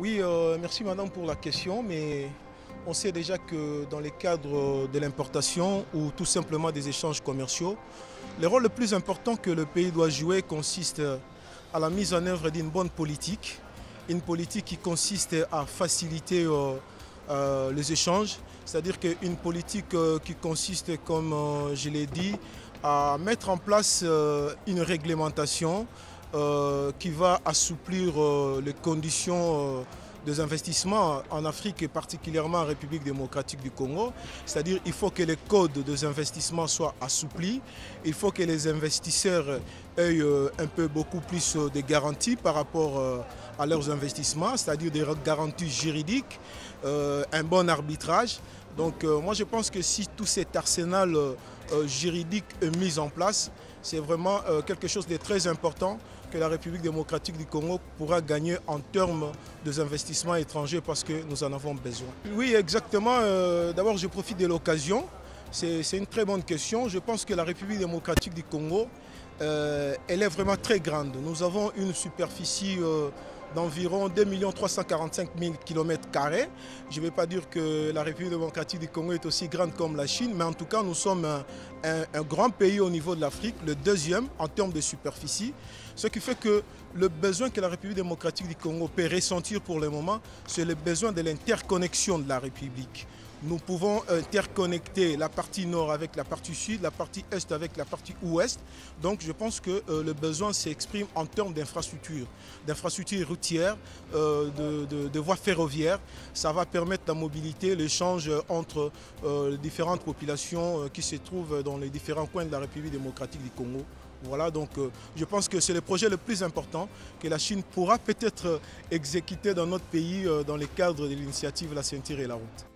Oui, merci madame pour la question, mais on sait déjà que dans les cadres de l'importation ou tout simplement des échanges commerciaux, le rôle le plus important que le pays doit jouer consiste à la mise en œuvre d'une bonne politique, une politique qui consiste à faciliter les échanges, c'est-à-dire qu'une politique qui consiste, comme je l'ai dit, à mettre en place une réglementation qui va assouplir les conditions des investissements en Afrique et particulièrement en République démocratique du Congo. C'est-à-dire qu'il faut que les codes des investissements soient assouplis, il faut que les investisseurs aient un peu beaucoup plus de garanties par rapport à leurs investissements, c'est-à-dire des garanties juridiques, un bon arbitrage. Donc moi je pense que si tout cet arsenal juridique est mis en place, c'est vraiment quelque chose de très important que la République démocratique du Congo pourra gagner en termes des investissements étrangers parce que nous en avons besoin. Oui, exactement. D'abord, je profite de l'occasion. C'est une très bonne question. Je pense que la République démocratique du Congo, elle est vraiment très grande. Nous avons une superficie d'environ 2 345 000 km². Je ne vais pas dire que la République démocratique du Congo est aussi grande comme la Chine, mais en tout cas, nous sommes un grand pays au niveau de l'Afrique, le deuxième en termes de superficie. Ce qui fait que le besoin que la République démocratique du Congo peut ressentir pour le moment, c'est le besoin de l'interconnexion de la République. Nous pouvons interconnecter la partie nord avec la partie sud, la partie est avec la partie ouest. Donc je pense que le besoin s'exprime en termes d'infrastructures routières, de voies ferroviaires. Ça va permettre la mobilité, l'échange entre les différentes populations qui se trouvent dans les différents coins de la République démocratique du Congo. Voilà, donc je pense que c'est le projet le plus important que la Chine pourra peut-être exécuter dans notre pays dans le cadre de l'initiative La Ceinture et la Route.